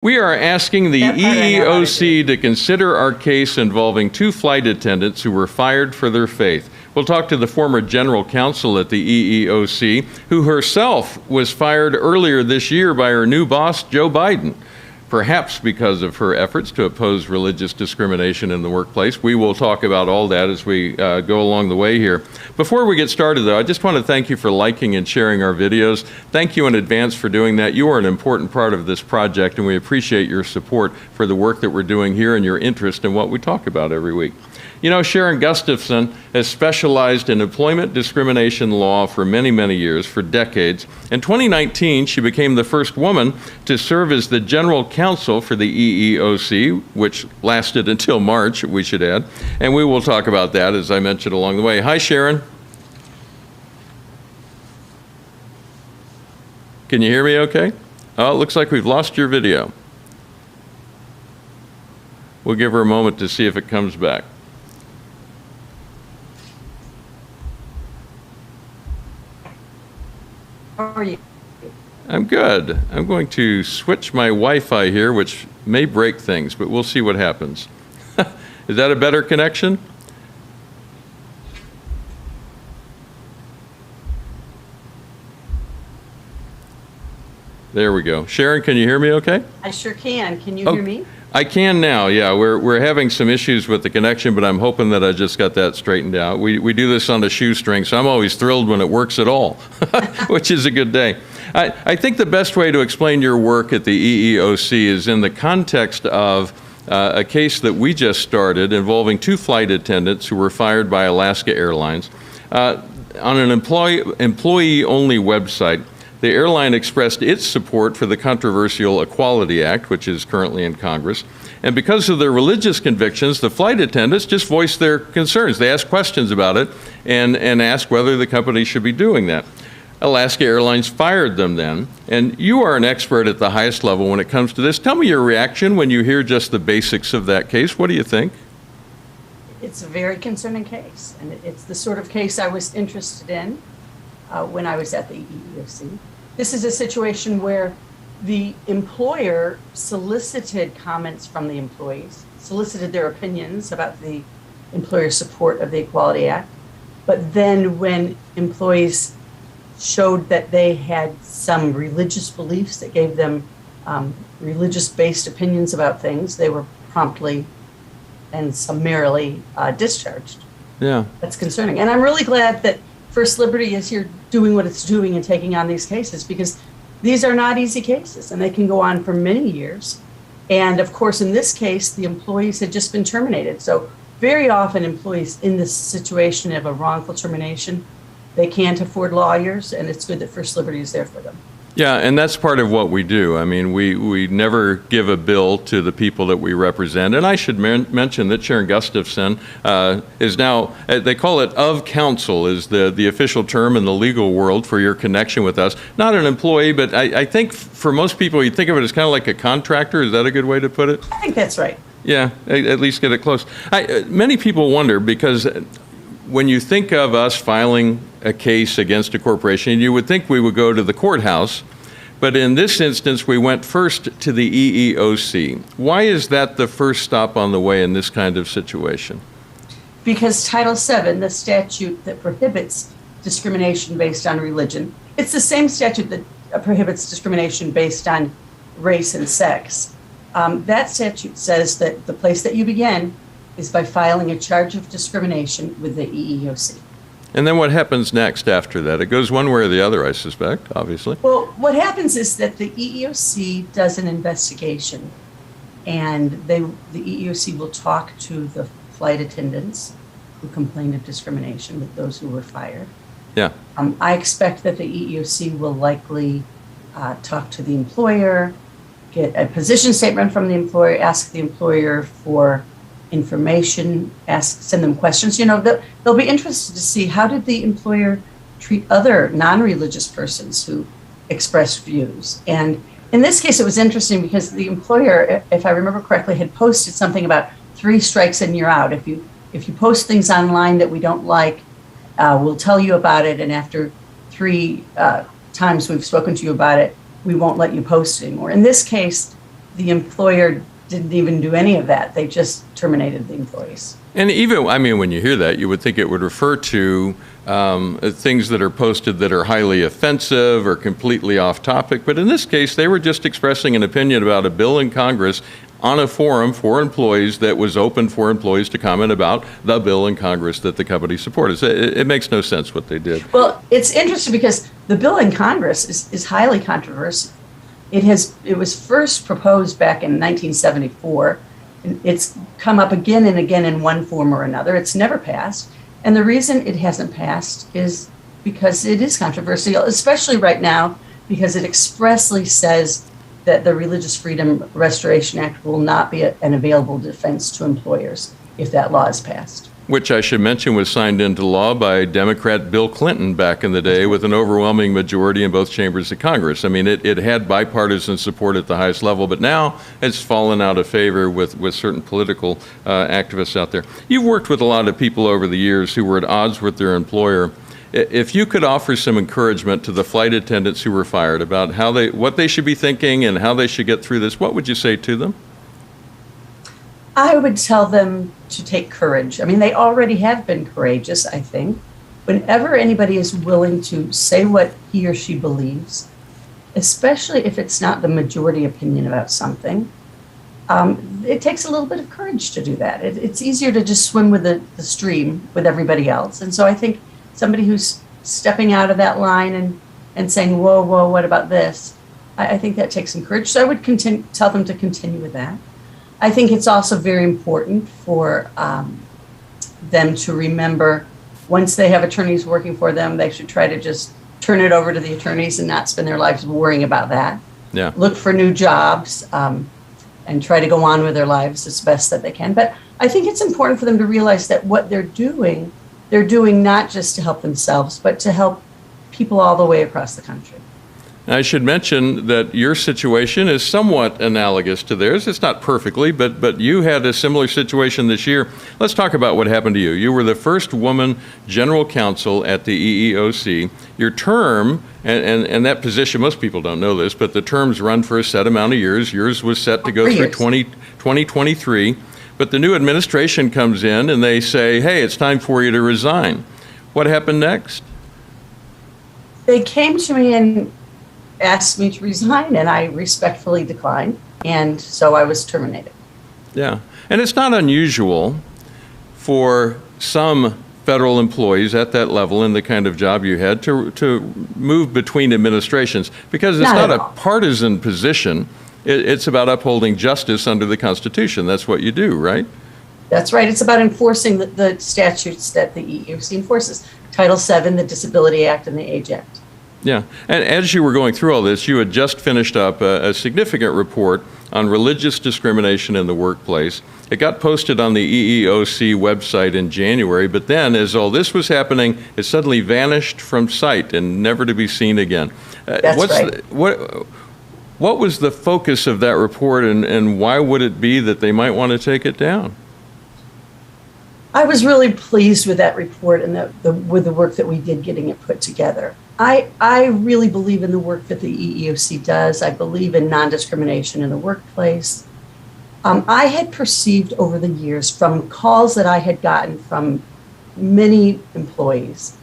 We are asking the EEOC to consider our case involving two flight attendants who were fired for their faith. We'll talk to the former general counsel at the EEOC, who herself was fired earlier this year by her new boss, Joe Biden, perhaps because of her efforts to oppose religious discrimination in the workplace. We will talk about all that as we go along the way here. Before we get started, though, I just want to thank you for liking and sharing our videos. Thank you in advance for doing that. You are an important part of this project, and we appreciate your support for the work that we're doing here and your interest in what we talk about every week. You know, Sharon Gustafson has specialized in employment discrimination law for many, many years, for decades. In 2019, she became the first woman to serve as the general counsel for the EEOC, which lasted until March, we should add. And we will talk about that, as I mentioned along the way. Hi, Sharon. Can you hear me okay? Oh, it looks like we've lost your video. We'll give her a moment to see if it comes back. How are you? I'm good. I'm going to switch my Wi-Fi here, which may break things, but we'll see what happens. Is that a better connection? There we go. Sharon, can you hear me okay? I sure can. Can you hear me? I can now, yeah. We're having some issues with the connection, but I'm hoping that I just got that straightened out. We do this on a shoestring, so I'm always thrilled when it works at all, which is a good day. I think the best way to explain your work at the EEOC is in the context of a case that we just started involving two flight attendants who were fired by Alaska Airlines. On an employee-only website, the airline expressed its support for the controversial Equality Act, which is currently in Congress. And because of their religious convictions, the flight attendants just voiced their concerns. They asked questions about it and asked whether the company should be doing that. Alaska Airlines fired them then. And you are an expert at the highest level when it comes to this. Tell me your reaction when you hear just the basics of that case. What do you think? It's a very concerning case, and it's the sort of case I was interested in when I was at the EEOC. This is a situation where the employer solicited comments from the employees, solicited their opinions about the employer's support of the Equality Act. But then when employees showed that they had some religious beliefs that gave them religious-based opinions about things, they were promptly and summarily discharged. Yeah. That's concerning. And I'm really glad that First Liberty is here doing what it's doing and taking on these cases, because these are not easy cases and they can go on for many years. And of course, in this case, the employees had just been terminated. So very often employees in this situation of a wrongful termination, they can't afford lawyers, and it's good that First Liberty is there for them. Yeah, and that's part of what we do. I mean, we never give a bill to the people that we represent. And I should mention that Sharon Gustafson is now, they call it of counsel, is the official term in the legal world for your connection with us. Not an employee, but I think for most people, you think of it as kind of like a contractor. Is that a good way to put it? I think that's right. Yeah, at least get it close. Many people wonder, because when you think of us filing a case against a corporation, you would think we would go to the courthouse, but in this instance, we went first to the EEOC. Why is that the first stop on the way in this kind of situation? Because Title VII, the statute that prohibits discrimination based on religion, it's the same statute that prohibits discrimination based on race and sex. That statute says that the place that you begin is by filing a charge of discrimination with the EEOC. And then what happens next after that? It goes one way or the other, I suspect, obviously. Well, what happens is that the EEOC does an investigation, and the EEOC will talk to the flight attendants who complained of discrimination, with those who were fired. Yeah. I expect that the EEOC will likely talk to the employer, get a position statement from the employer, ask the employer for information, send them questions. You know, they'll be interested to see, how did the employer treat other non-religious persons who expressed views. And in this case, it was interesting because the employer, if I remember correctly, had posted something about 3 strikes and you're out. If you post things online that we don't like, we'll tell you about it, and after 3 times we've spoken to you about it, we won't let you post anymore. In this case, the employer didn't even do any of that. They just terminated the employees. And even, I mean, when you hear that, you would think it would refer to things that are posted that are highly offensive or completely off topic. But in this case, they were just expressing an opinion about a bill in Congress on a forum for employees that was open for employees to comment about the bill in Congress that the company supported. It makes no sense what they did. Well, it's interesting because the bill in Congress is highly controversial. It was first proposed back in 1974. It's come up again and again in one form or another. It's never passed. And the reason it hasn't passed is because it is controversial, especially right now, because it expressly says that the Religious Freedom Restoration Act will not be an available defense to employers if that law is passed. Which I should mention was signed into law by Democrat Bill Clinton back in the day with an overwhelming majority in both chambers of Congress. I mean, it had bipartisan support at the highest level, but now it's fallen out of favor with certain political activists out there. You've worked with a lot of people over the years who were at odds with their employer. If you could offer some encouragement to the flight attendants who were fired about what they should be thinking and how they should get through this, what would you say to them? I would tell them to take courage. I mean, they already have been courageous, I think. Whenever anybody is willing to say what he or she believes, especially if it's not the majority opinion about something, it takes a little bit of courage to do that. It's easier to just swim with the stream with everybody else. And so I think somebody who's stepping out of that line and saying, whoa, what about this? I think that takes some courage. So I would tell them to continue with that. I think it's also very important for them to remember once they have attorneys working for them, they should try to just turn it over to the attorneys and not spend their lives worrying about that. Yeah. Look for new jobs and try to go on with their lives as best that they can. But I think it's important for them to realize that what they're doing not just to help themselves, but to help people all the way across the country. I should mention that your situation is somewhat analogous to theirs. It's not perfectly, but you had a similar situation this year. Let's talk about what happened to you. You were the first woman general counsel at the EEOC. Your term, and that position, most people don't know this, but the terms run for a set amount of years. Yours was set to go through 2023. But the new administration comes in and they say, hey, it's time for you to resign. What happened next? They came to me and asked me to resign, and I respectfully declined, and so I was terminated. Yeah, and it's not unusual for some federal employees at that level in the kind of job you had to move between administrations because it's not a partisan position. It's about upholding justice under the Constitution. That's what you do, right? That's right. It's about enforcing the statutes that the EEOC enforces. Title VII, the Disability Act, and the Age Act. Yeah, and as you were going through all this, you had just finished up a significant report on religious discrimination in the workplace. It got posted on the EEOC website in January, but then as all this was happening, it suddenly vanished from sight and never to be seen again. That's right. What was the focus of that report, and why would it be that they might want to take it down? I was really pleased with that report and with the work that we did getting it put together. I really believe in the work that the EEOC does. I believe in non-discrimination in the workplace. I had perceived over the years from calls that I had gotten from many employees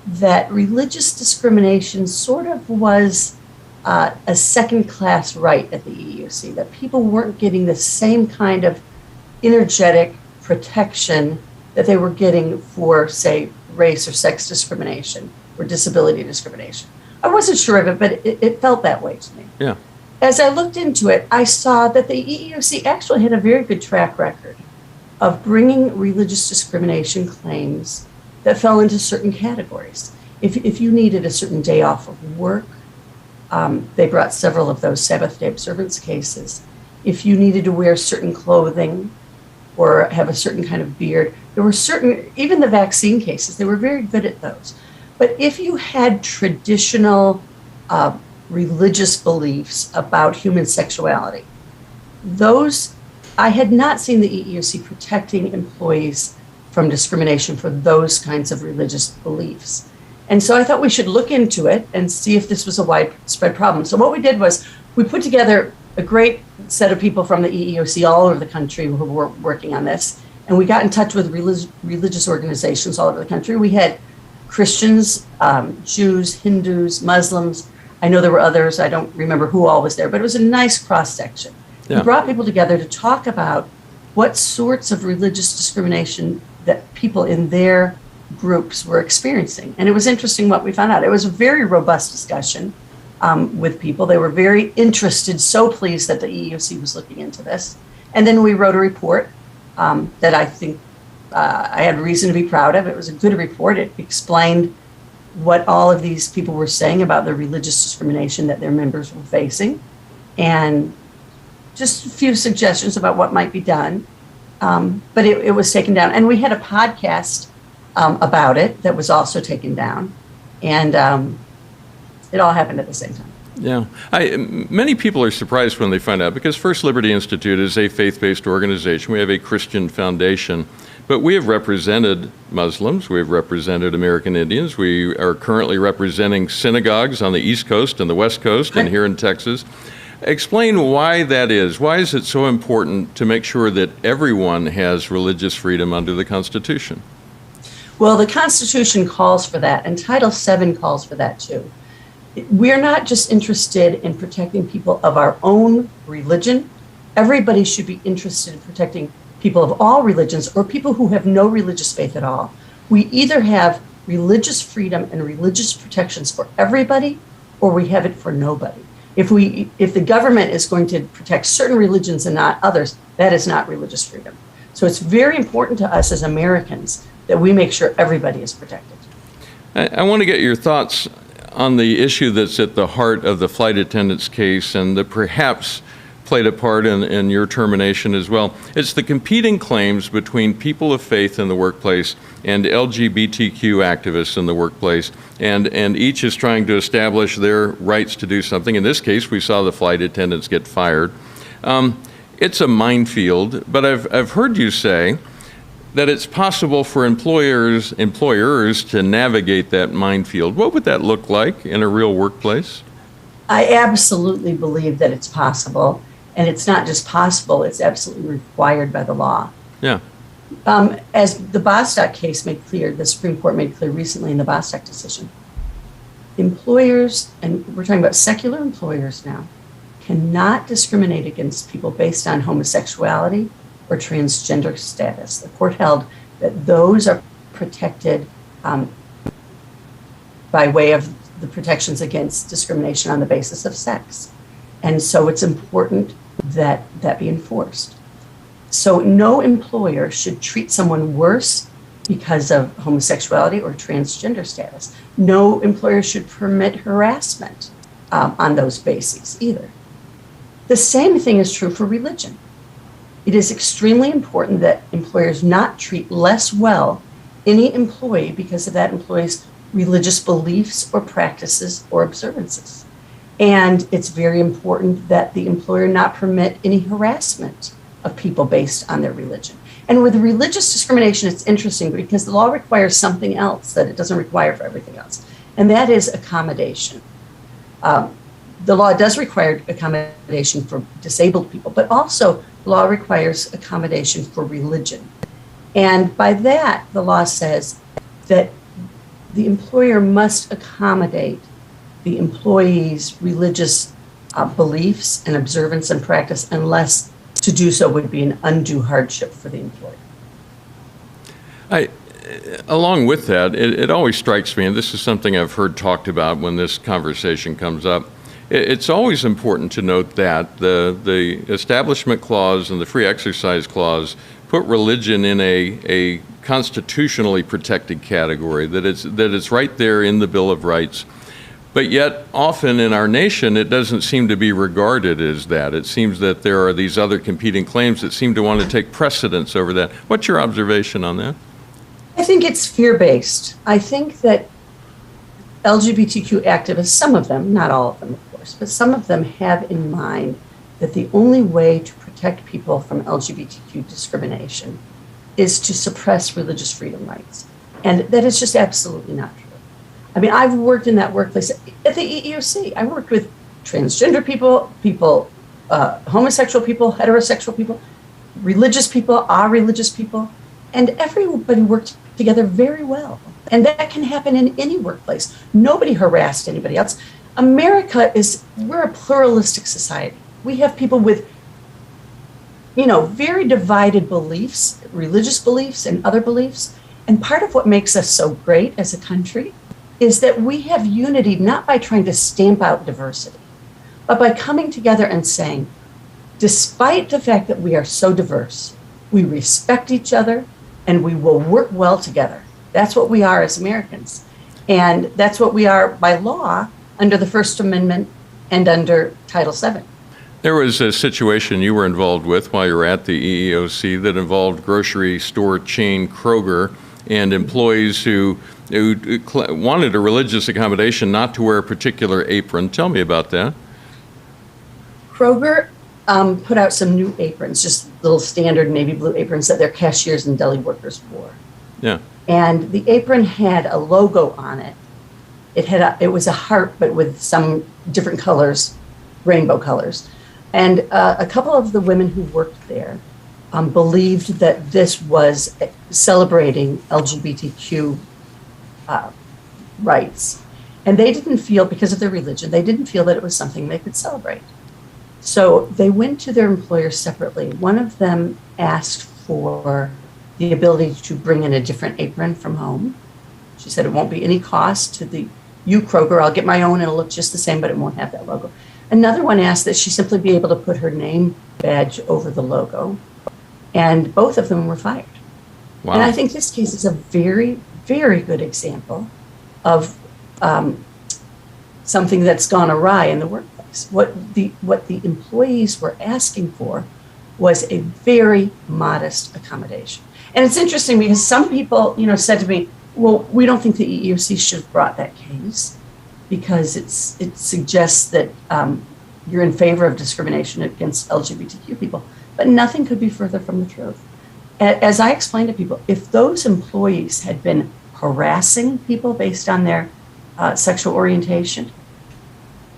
that religious discrimination sort of was a second-class right at the EEOC, that people weren't getting the same kind of energetic protection that they were getting for, say, race or sex discrimination or disability discrimination. I wasn't sure of it, but it felt that way to me. Yeah. As I looked into it, I saw that the EEOC actually had a very good track record of bringing religious discrimination claims that fell into certain categories. If you needed a certain day off of work, they brought several of those Sabbath day observance cases. If you needed to wear certain clothing or have a certain kind of beard, there were certain, even the vaccine cases, they were very good at those. But if you had traditional religious beliefs about human sexuality, those, I had not seen the EEOC protecting employees from discrimination for those kinds of religious beliefs. And so I thought we should look into it and see if this was a widespread problem. So what we did was we put together a great set of people from the EEOC all over the country who were working on this. And we got in touch with religious organizations all over the country. We had Christians, Jews, Hindus, Muslims. I know there were others. I don't remember who all was there, but it was a nice cross-section. Yeah. We brought people together to talk about what sorts of religious discrimination that people in their groups were experiencing. And it was interesting what we found out. It was a very robust discussion with people. They were very interested, so pleased that the EEOC was looking into this. And then we wrote a report that I think I had reason to be proud of. It was a good report. It explained what all of these people were saying about the religious discrimination that their members were facing, and just a few suggestions about what might be done. But it was taken down. And we had a podcast about it that was also taken down. And it all happened at the same time. Yeah. Many people are surprised when they find out, because First Liberty Institute is a faith-based organization. We have a Christian foundation, but we have represented Muslims. We have represented American Indians. We are currently representing synagogues on the East Coast and the West Coast and here in Texas. Explain why that is. Why is it so important to make sure that everyone has religious freedom under the Constitution? Well, the Constitution calls for that, and Title VII calls for that too. We're not just interested in protecting people of our own religion. Everybody should be interested in protecting people of all religions, or people who have no religious faith at all. We either have religious freedom and religious protections for everybody, or we have it for nobody. If the government is going to protect certain religions and not others, that is not religious freedom. So it's very important to us as Americans that we make sure everybody is protected. I want to get your thoughts on the issue that's at the heart of the flight attendants case, and that perhaps played a part in your termination as well. It's the competing claims between people of faith in the workplace and LGBTQ activists in the workplace, and each is trying to establish their rights to do something. In this case, we saw the flight attendants get fired. It's a minefield, but I've heard you say that it's possible for employers to navigate that minefield. What would that look like in a real workplace? I absolutely believe that it's possible. And it's not just possible, it's absolutely required by the law. Yeah. As the Bostock case made clear, the Supreme Court made clear recently in the Bostock decision, employers, and we're talking about secular employers now, cannot discriminate against people based on homosexuality or transgender status. The court held that those are protected by way of the protections against discrimination on the basis of sex. And so it's important that that be enforced. So no employer should treat someone worse because of homosexuality or transgender status. No employer should permit harassment on those bases either. The same thing is true for religion. It is extremely important that employers not treat less well any employee because of that employee's religious beliefs or practices or observances. And it's very important that the employer not permit any harassment of people based on their religion. And with religious discrimination, it's interesting because the law requires something else that it doesn't require for everything else, and that is accommodation. The law does require accommodation for disabled people, but also the law requires accommodation for religion. And by that, the law says that the employer must accommodate the employee's religious beliefs and observance and practice, unless to do so would be an undue hardship for the employer. Along with that, it always strikes me, and this is something I've heard talked about when this conversation comes up, it's always important to note that the Establishment Clause and the Free Exercise Clause put religion in a constitutionally protected category, that it's right there in the Bill of Rights. But yet, often in our nation, it doesn't seem to be regarded as that. It seems that there are these other competing claims that seem to want to take precedence over that. What's your observation on that? I think it's fear-based. I think that LGBTQ activists, some of them, not all of them, of course, but some of them have in mind that the only way to protect people from LGBTQ discrimination is to suppress religious freedom rights. And that is just absolutely not true. I mean, I've worked in that workplace at the EEOC. I worked with transgender people, people homosexual people, heterosexual people, religious people, religious people, and everybody worked together very well. And that can happen in any workplace. Nobody harassed anybody else. We're a pluralistic society. We have people with, very divided beliefs, religious beliefs and other beliefs. And part of what makes us so great as a country is that we have unity not by trying to stamp out diversity, but by coming together and saying, despite the fact that we are so diverse, we respect each other and we will work well together. That's what we are as Americans. And that's what we are by law under the First Amendment and under Title VII. There was a situation you were involved with while you were at the EEOC that involved grocery store chain Kroger and employees who wanted a religious accommodation not to wear a particular apron. Tell me about that. Kroger put out some new aprons, just little standard navy blue aprons that their cashiers and deli workers wore. Yeah. And the apron had a logo on it. It was a heart, but with some different colors, rainbow colors. And a couple of the women who worked there believed that this was celebrating LGBTQ rights. And they didn't feel, because of their religion, they didn't feel that it was something they could celebrate. So they went to their employers separately. One of them asked for the ability to bring in a different apron from home. She said it won't be any cost to you Kroger, I'll get my own, it'll look just the same, but it won't have that logo. Another one asked that she simply be able to put her name badge over the logo. And both of them were fired. Wow. And I think this case is a very, very good example of something that's gone awry in the workplace. What the employees were asking for was a very modest accommodation. And it's interesting because some people, said to me, well, we don't think the EEOC should have brought that case because it suggests that you're in favor of discrimination against LGBTQ people. But nothing could be further from the truth. As I explained to people, if those employees had been harassing people based on their sexual orientation,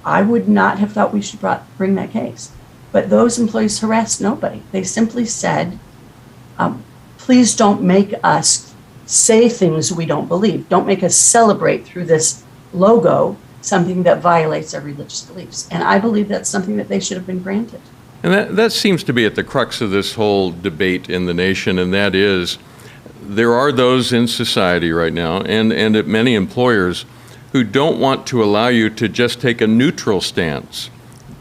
I would not have thought we should bring that case. But those employees harassed nobody. They simply said, please don't make us say things we don't believe. Don't make us celebrate through this logo something that violates our religious beliefs. And I believe that's something that they should have been granted. And that seems to be at the crux of this whole debate in the nation, and that is there are those in society right now and at many employers who don't want to allow you to just take a neutral stance.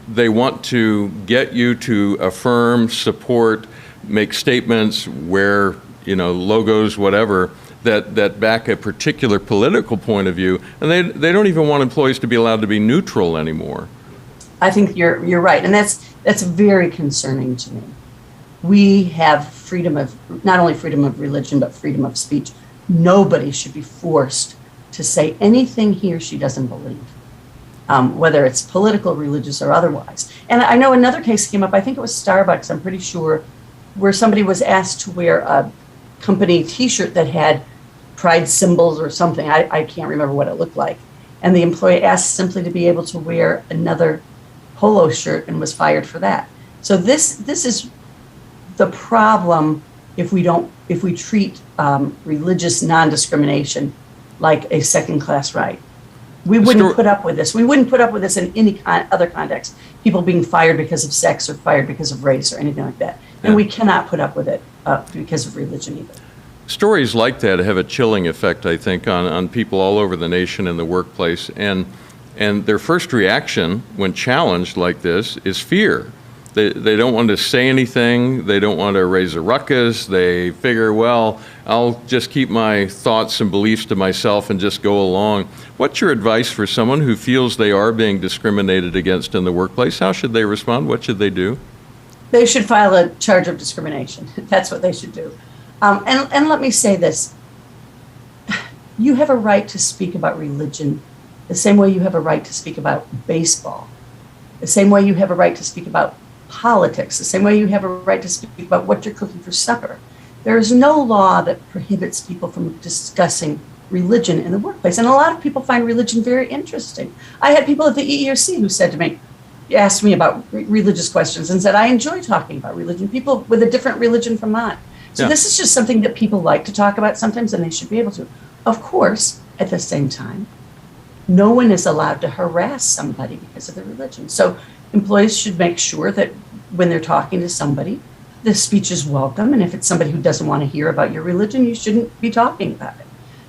They want to get you to affirm, support, make statements, wear, logos, whatever, that back a particular political point of view, and they don't even want employees to be allowed to be neutral anymore. I think you're right, and that's very concerning to me. We have not only freedom of religion, but freedom of speech. Nobody should be forced to say anything he or she doesn't believe, whether it's political, religious, or otherwise. And I know another case came up, I think it was Starbucks, I'm pretty sure, where somebody was asked to wear a company t-shirt that had pride symbols or something. I can't remember what it looked like. And the employee asked simply to be able to wear another polo shirt and was fired for that. So this is the problem if we treat religious non-discrimination like a second-class right. We wouldn't put up with this. We wouldn't put up with this in any other context. People being fired because of sex or fired because of race or anything like that. And we cannot put up with it because of religion either. Stories like that have a chilling effect, I think, on people all over the nation in the workplace. And their first reaction when challenged like this is fear. They don't want to say anything. They don't want to raise a ruckus. They figure, well, I'll just keep my thoughts and beliefs to myself and just go along. What's your advice for someone who feels they are being discriminated against in the workplace? How should they respond? What should they do? They should file a charge of discrimination. That's what they should do. And let me say this. You have a right to speak about religion the same way you have a right to speak about baseball, the same way you have a right to speak about politics, the same way you have a right to speak about what you're cooking for supper. There is no law that prohibits people from discussing religion in the workplace. And a lot of people find religion very interesting. I had people at the EEOC who said to me, asked me about religious questions and said, I enjoy talking about religion, people with a different religion from mine. So this is just something that people like to talk about sometimes, and they should be able to. Of course, at the same time, no one is allowed to harass somebody because of their religion. So employees should make sure that when they're talking to somebody, the speech is welcome. And if it's somebody who doesn't want to hear about your religion, you shouldn't be talking about it.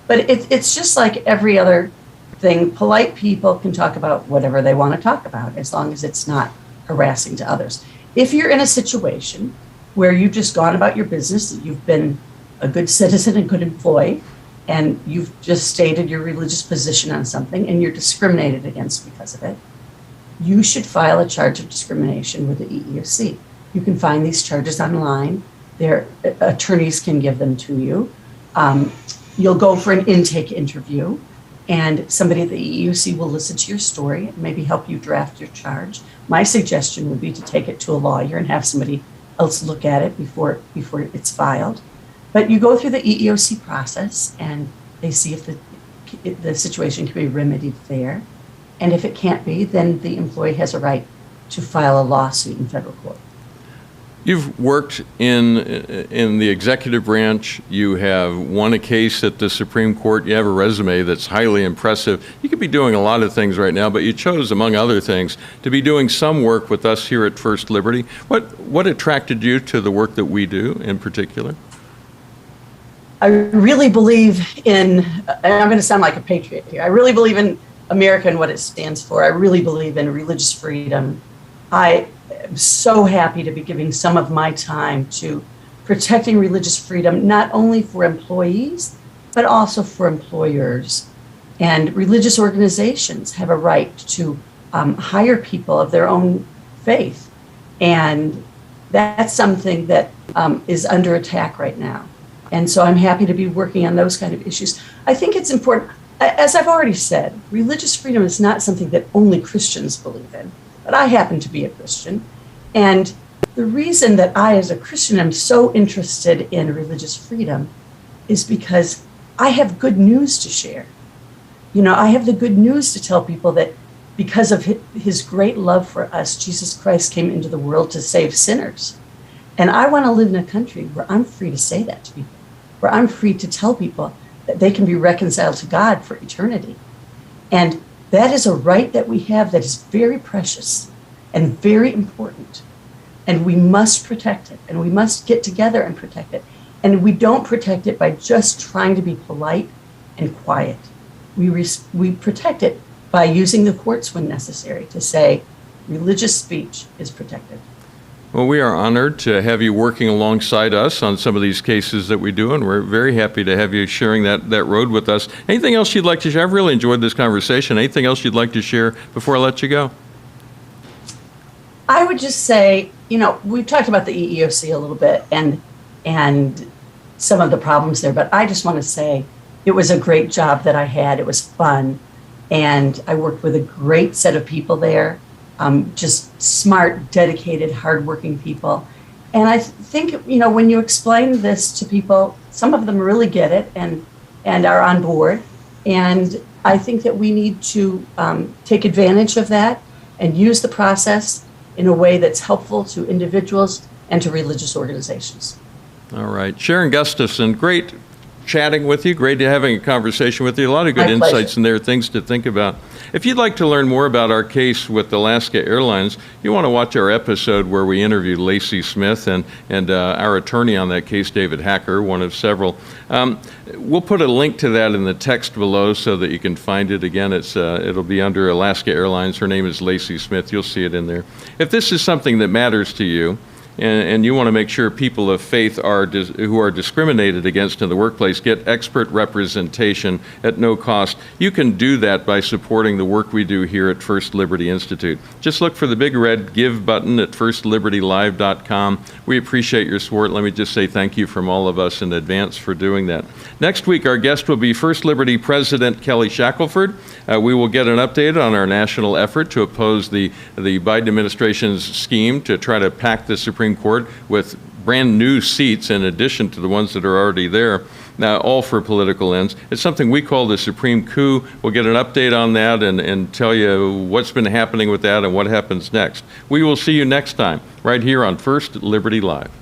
But it's just like every other thing. Polite people can talk about whatever they want to talk about as long as it's not harassing to others. If you're in a situation where you've just gone about your business, you've been a good citizen, a good employee, and you've just stated your religious position on something and you're discriminated against because of it, you should file a charge of discrimination with the EEOC. You can find these charges online. Their attorneys can give them to you. You'll go for an intake interview, and somebody at the EEOC will listen to your story and maybe help you draft your charge. My suggestion would be to take it to a lawyer and have somebody else look at it before it's filed. But you go through the EEOC process, and they see if the situation can be remedied there. And if it can't be, then the employee has a right to file a lawsuit in federal court. You've worked in the executive branch. You have won a case at the Supreme Court. You have a resume that's highly impressive. You could be doing a lot of things right now, but you chose, among other things, to be doing some work with us here at First Liberty. What attracted you to the work that we do in particular? I really believe in, and I'm going to sound like a patriot here, I really believe in America and what it stands for. I really believe in religious freedom. I am so happy to be giving some of my time to protecting religious freedom, not only for employees, but also for employers. And religious organizations have a right to hire people of their own faith. And that's something that is under attack right now. And so I'm happy to be working on those kind of issues. I think it's important, as I've already said, religious freedom is not something that only Christians believe in. But I happen to be a Christian. And the reason that I, as a Christian, am so interested in religious freedom is because I have good news to share. You know, I have the good news to tell people that because of his great love for us, Jesus Christ came into the world to save sinners. And I want to live in a country where I'm free to say that to people, where I'm free to tell people that they can be reconciled to God for eternity. And that is a right that we have that is very precious and very important. And we must protect it, and we must get together and protect it. And we don't protect it by just trying to be polite and quiet. We protect it by using the courts when necessary to say religious speech is protected. Well, we are honored to have you working alongside us on some of these cases that we do, and we're very happy to have you sharing that road with us. Anything else you'd like to share? I've really enjoyed this conversation. Anything else you'd like to share before I let you go? I would just say, you know, we've talked about the EEOC a little bit and some of the problems there, but I just want to say it was a great job that I had. It was fun, and I worked with a great set of people there. Just smart, dedicated, hardworking people. And I think, you know, when you explain this to people, some of them really get it and are on board. And I think that we need to take advantage of that and use the process in a way that's helpful to individuals and to religious organizations. All right. Sharon Gustafson, great chatting with you. Great having a conversation with you. A lot of good My insights pleasure. in there, things to think about. If you'd like to learn more about our case with Alaska Airlines, you want to watch our episode where we interviewed Lacey Smith and our attorney on that case, David Hacker, one of several. We'll put a link to that in the text below so that you can find it. Again, it'll be under Alaska Airlines. Her name is Lacey Smith. You'll see it in there. If this is something that matters to you, and you want to make sure people of faith who are discriminated against in the workplace get expert representation at no cost, you can do that by supporting the work we do here at First Liberty Institute. Just look for the big red Give button at firstlibertylive.com. We appreciate your support. Let me just say thank you from all of us in advance for doing that. Next week, our guest will be First Liberty President Kelly Shackelford. We will get an update on our national effort to oppose the Biden administration's scheme to try to pack the Supreme Court with brand new seats in addition to the ones that are already there, all for political ends. It's something we call the Supreme Coup. We'll get an update on that and tell you what's been happening with that and what happens next. We will see you next time, right here on First Liberty Live.